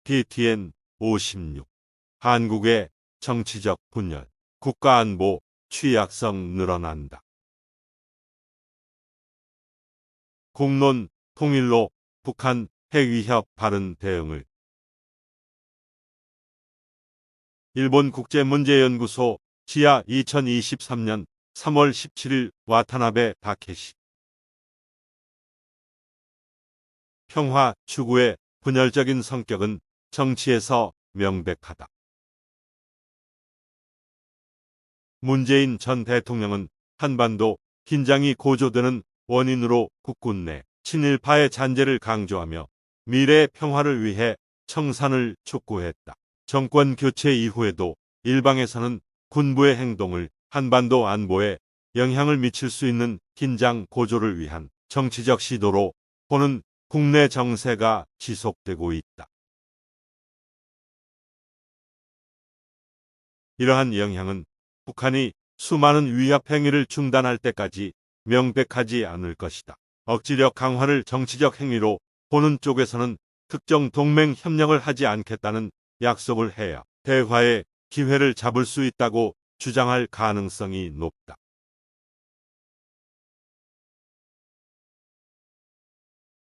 BTN 56. 한국의 정치적 분열, 국가안보 취약성 늘어난다. 공론 통일로 북한 핵위협 발언 대응을. 일본 국제문제연구소 지하 2023년 3월 17일 와타나베 다케시. 평화 추구의 분열적인 성격은 정치에서 명백하다. 문재인 전 대통령은 한반도 긴장이 고조되는 원인으로 국군 내 친일파의 잔재를 강조하며 미래의 평화를 위해 청산을 촉구했다. 정권 교체 이후에도 일방에서는 군부의 행동을 한반도 안보에 영향을 미칠 수 있는 긴장 고조를 위한 정치적 시도로 보는 국내 정세가 지속되고 있다. 이러한 영향은 북한이 수많은 위협 행위를 중단할 때까지 명백하지 않을 것이다. 억지력 강화를 정치적 행위로 보는 쪽에서는 특정 동맹 협력을 하지 않겠다는 약속을 해야 대화의 기회를 잡을 수 있다고 주장할 가능성이 높다.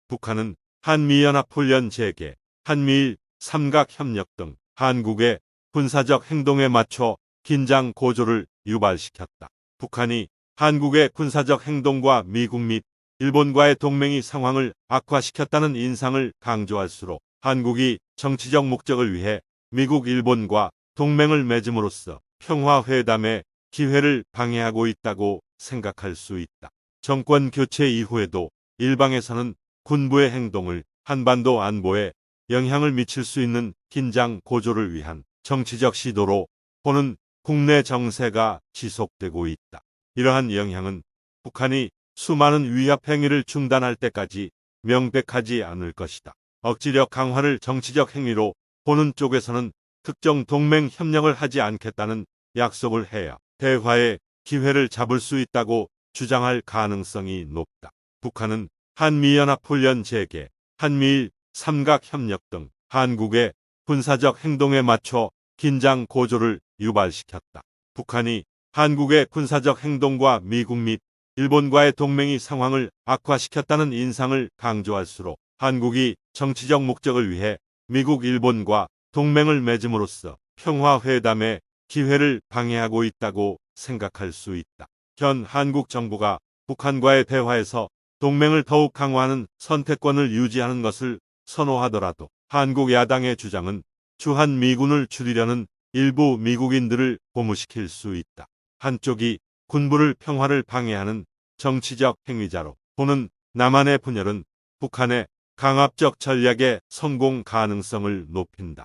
북한은 한미연합훈련 재개, 한미일 삼각협력 등 한국의 군사적 행동에 맞춰 긴장 고조를 유발시켰다. 북한이 한국의 군사적 행동과 미국 및 일본과의 동맹이 상황을 악화시켰다는 인상을 강조할수록 한국이 정치적 목적을 위해 미국, 일본과 동맹을 맺음으로써 평화회담의 기회를 방해하고 있다고 생각할 수 있다. 정권 교체 이후에도 일방에서는 군부의 행동을 한반도 안보에 영향을 미칠 수 있는 긴장 고조를 위한 정치적 시도로 보는 국내 정세가 지속되고 있다. 이러한 영향은 북한이 수많은 위협 행위를 중단할 때까지 명백하지 않을 것이다. 억지력 강화를 정치적 행위로 보는 쪽에서는 특정 동맹 협력을 하지 않겠다는 약속을 해야 대화의 기회를 잡을 수 있다고 주장할 가능성이 높다. 북한은 한미연합훈련 재개, 한미일 삼각협력 등 한국의 군사적 행동에 맞춰 긴장 고조를 유발시켰다. 북한이 한국의 군사적 행동과 미국 및 일본과의 동맹이 상황을 악화시켰다는 인상을 강조할수록 한국이 정치적 목적을 위해 미국, 일본과 동맹을 맺음으로써 평화회담의 기회를 방해하고 있다고 생각할 수 있다. 현 한국 정부가 북한과의 대화에서 동맹을 더욱 강화하는 선택권을 유지하는 것을 선호하더라도 한국 야당의 주장은 주한미군을 줄이려는 일부 미국인들을 고무시킬 수 있다. 한쪽이 군부를 평화를 방해하는 정치적 행위자로 보는 남한의 분열은 북한의 강압적 전략의 성공 가능성을 높인다.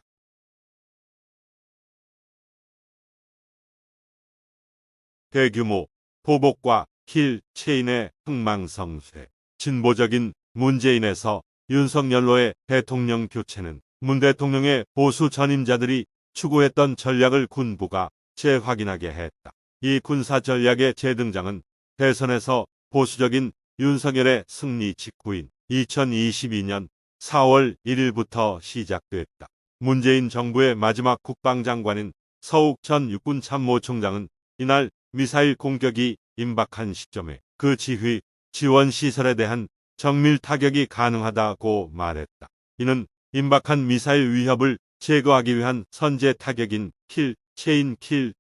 대규모 보복과 킬 체인의 흥망성쇠. 진보적인 문재인에서 윤석열로의 대통령 교체는 문 대통령의 보수 전임자들이 추구했던 전략을 군부가 재확인하게 했다. 이 군사 전략의 재등장은 대선에서 보수적인 윤석열의 승리 직후인 2022년 4월 1일부터 시작됐다. 문재인 정부의 마지막 국방장관인 서욱 전 육군참모총장은 이날 미사일 공격이 임박한 시점에 그 지휘, 지원 시설에 대한 정밀 타격이 가능하다고 말했다. 이는 임박한 미사일 위협을 제거하기 위한 선제 타격인 킬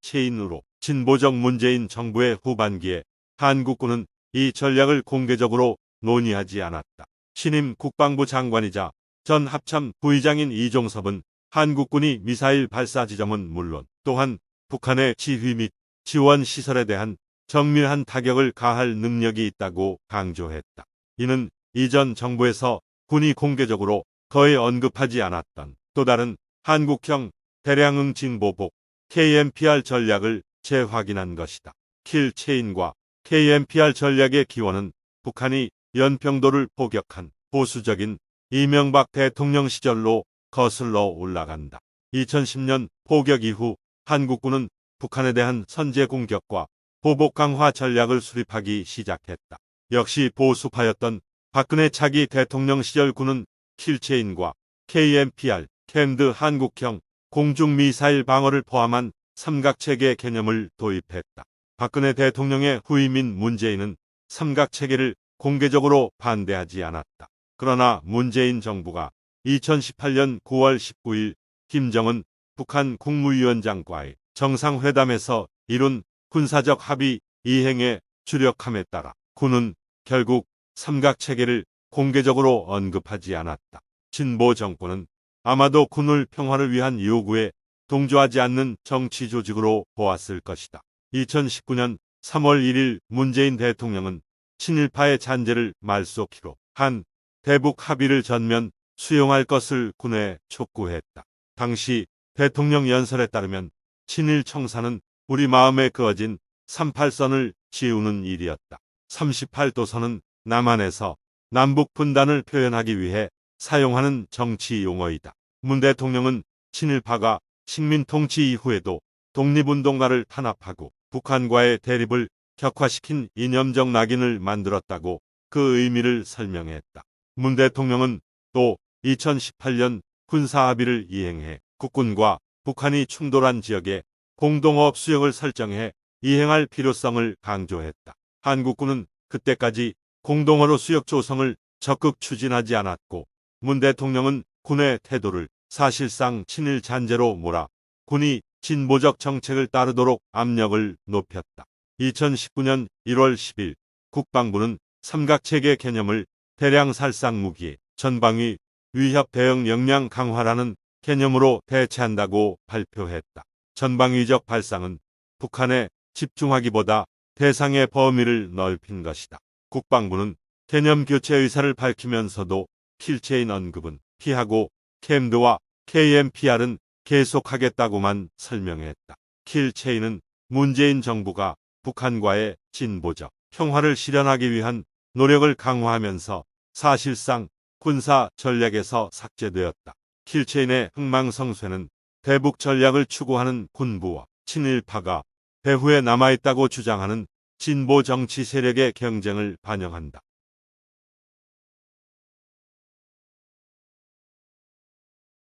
체인으로 진보적 문재인 정부의 후반기에 한국군은 이 전략을 공개적으로 논의하지 않았다. 신임 국방부 장관이자 전 합참 부의장인 이종섭은 한국군이 미사일 발사 지점은 물론 또한 북한의 지휘 및 지원 시설에 대한 정밀한 타격을 가할 능력이 있다고 강조했다. 이는 이전 정부에서 군이 공개적으로 거의 언급하지 않았던 또 다른 한국형 대량응 진보복 KMPR 전략을 재확인한 것이다. 킬 체인과 KMPR 전략의 기원은 북한이 연평도를 포격한 보수적인 이명박 대통령 시절로 거슬러 올라간다. 2010년 포격 이후 한국군은 북한에 대한 선제 공격과 보복 강화 전략을 수립하기 시작했다. 역시 보수파였던 박근혜 차기 대통령 시절 군은 킬체인과 KMPR 캔드 한국형 공중미사일 방어를 포함한 삼각체계 개념을 도입했다. 박근혜 대통령의 후임인 문재인은 삼각체계를 공개적으로 반대하지 않았다. 그러나 문재인 정부가 2018년 9월 19일 김정은 북한 국무위원장과의 정상회담에서 이룬 군사적 합의 이행에 주력함에 따라 군은 결국 삼각체계를 공개적으로 언급하지 않았다. 진보 정권은 아마도 군을 평화를 위한 요구에 동조하지 않는 정치 조직으로 보았을 것이다. 2019년 3월 1일 문재인 대통령은 친일파의 잔재를 말쏘기로 한 대북 합의를 전면 수용할 것을 군에 촉구했다. 당시 대통령 연설에 따르면 친일 청사는 우리 마음에 그어진 38선을 지우는 일이었다. 38도선은 남한에서 남북 분단을 표현하기 위해 사용하는 정치 용어이다. 문 대통령은 친일파가 식민 통치 이후에도 독립운동가를 탄압하고 북한과의 대립을 격화시킨 이념적 낙인을 만들었다고 그 의미를 설명했다. 문 대통령은 또 2018년 군사합의를 이행해 국군과 북한이 충돌한 지역에 공동어업 수역을 설정해 이행할 필요성을 강조했다. 한국군은 그때까지 공동어로 수역 조성을 적극 추진하지 않았고 문 대통령은 군의 태도를 사실상 친일 잔재로 몰아 군이 진보적 정책을 따르도록 압력을 높였다. 2019년 1월 10일 국방부는 삼각체계 개념을 대량 살상 무기, 전방위 위협 대응 역량 강화라는 개념으로 대체한다고 발표했다. 전방위적 발상은 북한에 집중하기보다 대상의 범위를 넓힌 것이다. 국방부는 개념 교체 의사를 밝히면서도 킬체인 언급은 피하고 캠드와 KMPR은 계속하겠다고만 설명했다. 킬체인은 문재인 정부가 북한과의 진보적 평화를 실현하기 위한 노력을 강화하면서 사실상 군사 전략에서 삭제되었다. 킬체인의 흥망성쇠는 대북 전략을 추구하는 군부와 친일파가 배후에 남아있다고 주장하는 진보 정치 세력의 경쟁을 반영한다.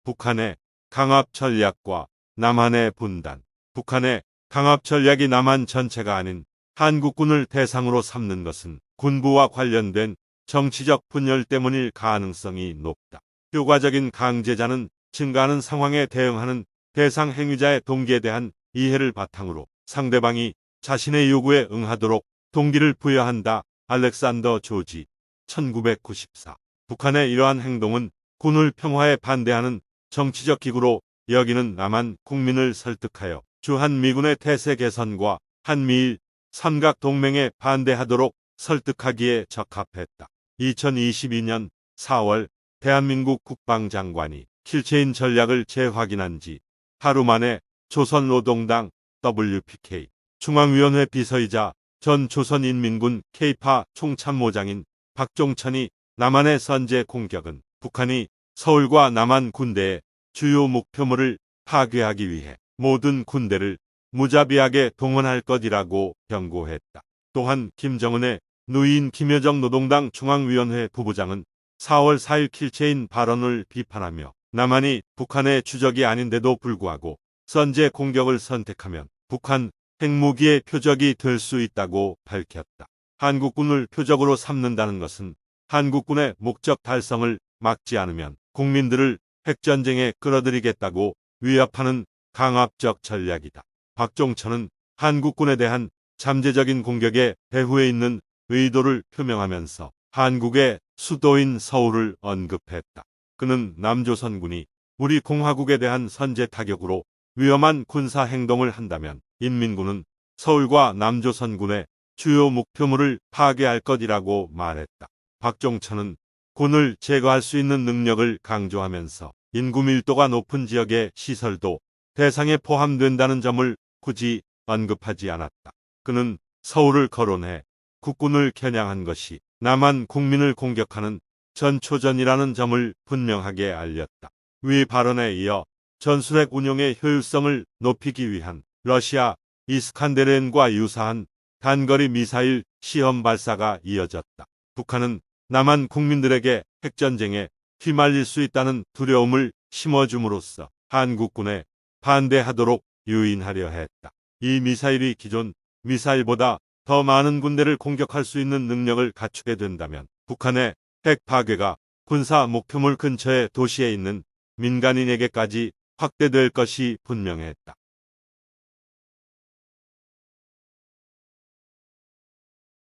북한의 강압 전략과 남한의 분단. 북한의 강압 전략이 남한 전체가 아닌 한국군을 대상으로 삼는 것은 군부와 관련된 정치적 분열 때문일 가능성이 높다. 효과적인 강제자는 증가하는 상황에 대응하는 대상 행위자의 동기에 대한 이해를 바탕으로 상대방이 자신의 요구에 응하도록 동기를 부여한다. 알렉산더 조지 1994. 북한의 이러한 행동은 군을 평화에 반대하는 정치적 기구로 여기는 남한 국민을 설득하여 주한미군의 태세 개선과 한미일 삼각동맹에 반대하도록 설득하기에 적합했다. 2022년 4월 대한민국 국방장관이 킬체인 전략을 재확인한 지 하루 만에 조선노동당 WPK 중앙위원회 비서이자 전 조선인민군 K파 총참모장인 박종천이 남한의 선제 공격은 북한이 서울과 남한 군대의 주요 목표물을 파괴하기 위해 모든 군대를 무자비하게 동원할 것이라고 경고했다. 또한 김정은의 누이인 김여정 노동당 중앙위원회 부부장은 4월 4일 킬체인 발언을 비판하며 남한이 북한의 주적이 아닌데도 불구하고 선제 공격을 선택하면 북한 핵무기의 표적이 될 수 있다고 밝혔다. 한국군을 표적으로 삼는다는 것은 한국군의 목적 달성을 막지 않으면 국민들을 핵전쟁에 끌어들이겠다고 위협하는 강압적 전략이다. 박종천은 한국군에 대한 잠재적인 공격의 배후에 있는 의도를 표명하면서 한국의 수도인 서울을 언급했다. 그는 남조선군이 우리 공화국에 대한 선제 타격으로 위험한 군사 행동을 한다면 인민군은 서울과 남조선군의 주요 목표물을 파괴할 것이라고 말했다. 박종천은 군을 제거할 수 있는 능력을 강조하면서 인구 밀도가 높은 지역의 시설도 대상에 포함된다는 점을 굳이 언급하지 않았다. 그는 서울을 거론해 국군을 겨냥한 것이 남한 국민을 공격하는 전초전이라는 점을 분명하게 알렸다. 위 발언에 이어 전술핵 운용의 효율성을 높이기 위한 러시아 이스칸데르과 유사한 단거리 미사일 시험 발사가 이어졌다. 북한은 남한 국민들에게 핵전쟁에 휘말릴 수 있다는 두려움을 심어줌으로써 한국군에 반대하도록 유인하려 했다. 이 미사일이 기존 미사일보다 더 많은 군대를 공격할 수 있는 능력을 갖추게 된다면 북한의 핵 파괴가 군사 목표물 근처의 도시에 있는 민간인에게까지 확대될 것이 분명했다.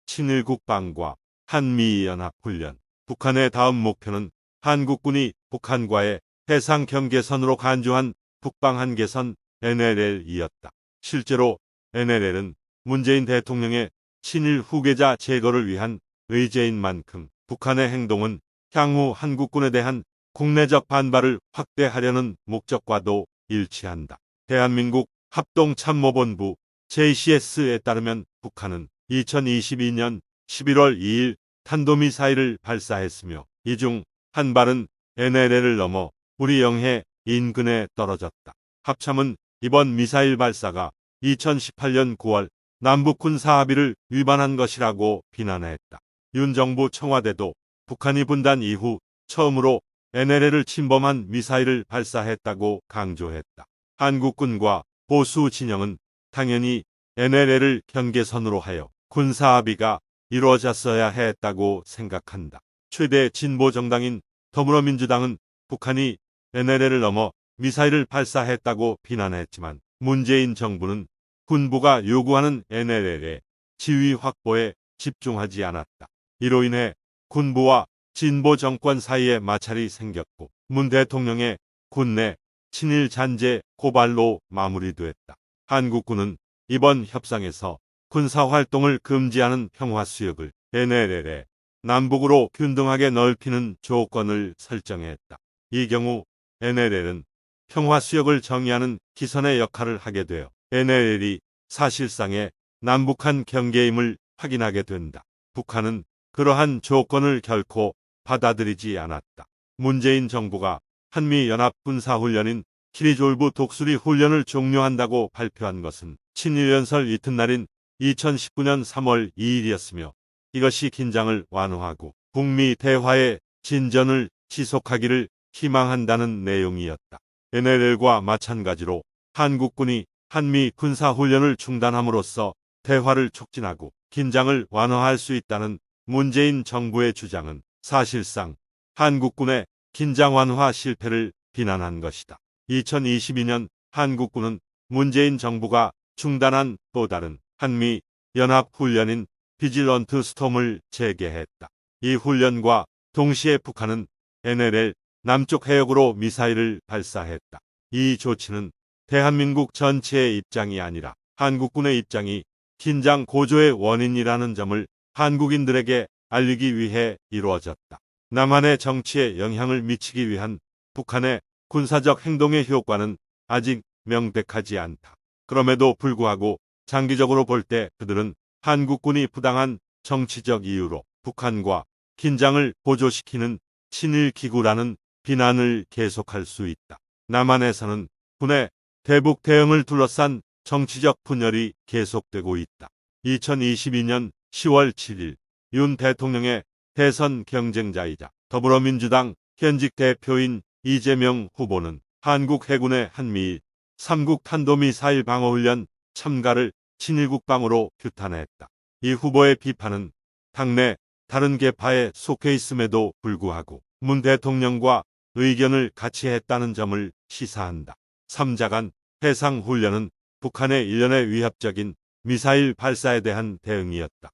친일 국방과 한미연합훈련. 북한의 다음 목표는 한국군이 북한과의 해상 경계선으로 간주한 북방 한계선 NLL이었다. 실제로 NLL은 문재인 대통령의 친일 후계자 제거를 위한 의제인 만큼 북한의 행동은 향후 한국군에 대한 국내적 반발을 확대하려는 목적과도 일치한다. 대한민국 합동참모본부 JCS에 따르면 북한은 2022년 11월 2일 탄도미사일을 발사했으며 이 중 한 발은 NLL을 넘어 우리 영해 인근에 떨어졌다. 합참은 이번 미사일 발사가 2018년 9월 남북군 사합의를 위반한 것이라고 비난했다. 윤 정부 청와대도 북한이 분단 이후 처음으로 NLL을 침범한 미사일을 발사했다고 강조했다. 한국군과 보수 진영은 당연히 NLL을 경계선으로 하여 군사합의가 이루어졌어야 했다고 생각한다. 최대 진보 정당인 더불어민주당은 북한이 NLL을 넘어 미사일을 발사했다고 비난했지만 문재인 정부는 군부가 요구하는 NLL의 지휘 확보에 집중하지 않았다. 이로 인해 군부와 진보 정권 사이에 마찰이 생겼고 문 대통령의 군내 친일 잔재 고발로 마무리됐다. 한국군은 이번 협상에서 군사활동을 금지하는 평화수역을 NLL에 남북으로 균등하게 넓히는 조건을 설정했다. 이 경우 NLL은 평화수역을 정의하는 기선의 역할을 하게 되어 NLL이 사실상의 남북한 경계임을 확인하게 된다. 북한은 그러한 조건을 결코 받아들이지 않았다. 문재인 정부가 한미연합군사훈련인 키리졸브 독수리 훈련을 종료한다고 발표한 것은 친일연설 이튿날인 2019년 3월 2일이었으며 이것이 긴장을 완화하고 북미 대화의 진전을 지속하기를 희망한다는 내용이었다. NLL과 마찬가지로 한국군이 한미 군사훈련을 중단함으로써 대화를 촉진하고 긴장을 완화할 수 있다는 문재인 정부의 주장은 사실상 한국군의 긴장 완화 실패를 비난한 것이다. 2022년 한국군은 문재인 정부가 중단한 또 다른 한미 연합훈련인 비질런트 스톰을 재개했다. 이 훈련과 동시에 북한은 NLL 남쪽 해역으로 미사일을 발사했다. 이 조치는 대한민국 전체의 입장이 아니라 한국군의 입장이 긴장 고조의 원인이라는 점을 한국인들에게 알리기 위해 이루어졌다. 남한의 정치에 영향을 미치기 위한 북한의 군사적 행동의 효과는 아직 명백하지 않다. 그럼에도 불구하고 장기적으로 볼 때 그들은 한국군이 부당한 정치적 이유로 북한과 긴장을 고조시키는 친일 기구라는 비난을 계속할 수 있다. 남한에서는 군의 대북 대응을 둘러싼 정치적 분열이 계속되고 있다. 2022년 10월 7일 윤 대통령의 대선 경쟁자이자 더불어민주당 현직 대표인 이재명 후보는 한국 해군의 한미일 3국 탄도미사일 방어훈련 참가를 친일국방으로 규탄했다. 이 후보의 비판은 당내 다른 계파에 속해 있음에도 불구하고 문 대통령과 의견을 같이 했다는 점을 시사한다. 3자간 해상훈련은 북한의 일련의 위협적인 미사일 발사에 대한 대응이었다.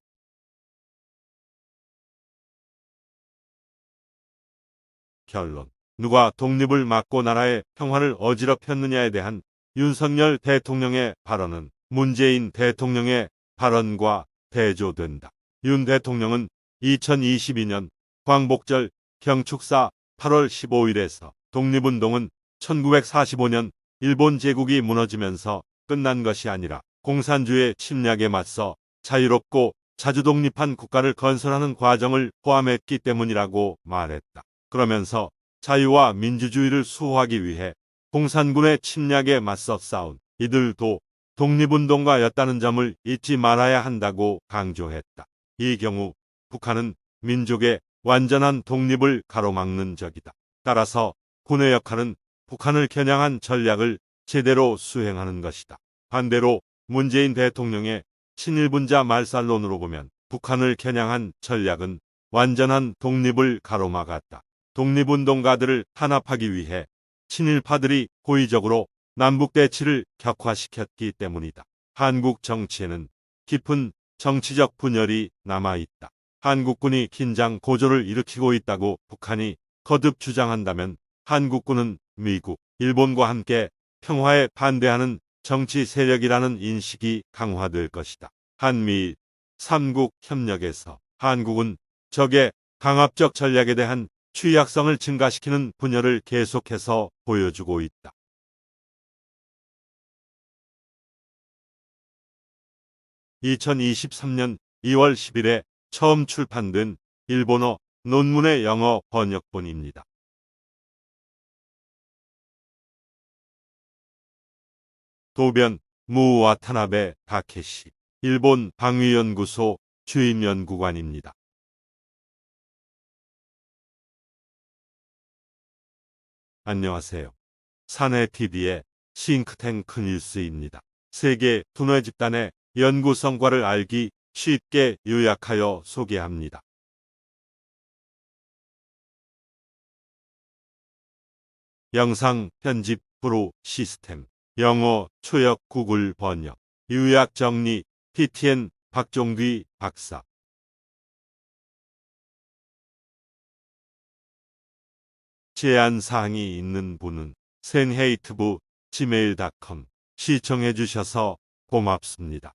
결론. 누가 독립을 막고 나라의 평화를 어지럽혔느냐에 대한 윤석열 대통령의 발언은 문재인 대통령의 발언과 대조된다. 윤 대통령은 2022년 광복절 경축사 8월 15일에서 독립운동은 1945년 일본 제국이 무너지면서 끝난 것이 아니라 공산주의 침략에 맞서 자유롭고 자주독립한 국가를 건설하는 과정을 포함했기 때문이라고 말했다. 그러면서 자유와 민주주의를 수호하기 위해 공산군의 침략에 맞서 싸운 이들도 독립운동가였다는 점을 잊지 말아야 한다고 강조했다. 이 경우 북한은 민족의 완전한 독립을 가로막는 적이다. 따라서 군의 역할은 북한을 겨냥한 전략을 제대로 수행하는 것이다. 반대로 문재인 대통령의 친일분자 말살론으로 보면 북한을 겨냥한 전략은 완전한 독립을 가로막았다. 독립운동가들을 탄압하기 위해 친일파들이 고의적으로 남북대치를 격화시켰기 때문이다. 한국 정치에는 깊은 정치적 분열이 남아있다. 한국군이 긴장 고조를 일으키고 있다고 북한이 거듭 주장한다면 한국군은 미국, 일본과 함께 평화에 반대하는 정치 세력이라는 인식이 강화될 것이다. 한미일 3국 협력에서 한국은 적의 강압적 전략에 대한 취약성을 증가시키는 분열을 계속해서 보여주고 있다. 2023년 2월 10일에 처음 출판된 일본어 논문의 영어 번역본입니다. 도변 무와타나베 다케시, 일본 방위연구소 주임연구관입니다. 안녕하세요. 사내TV의 싱크탱크 뉴스입니다. 세계 두뇌 집단의 연구 성과를 알기 쉽게 요약하여 소개합니다. 영상 편집 프로 시스템, 영어 초역 구글 번역, 요약 정리 PTN 박종귀 박사. 제안 사항이 있는 분은 senhatebu@gmail.com 시청해 주셔서 고맙습니다.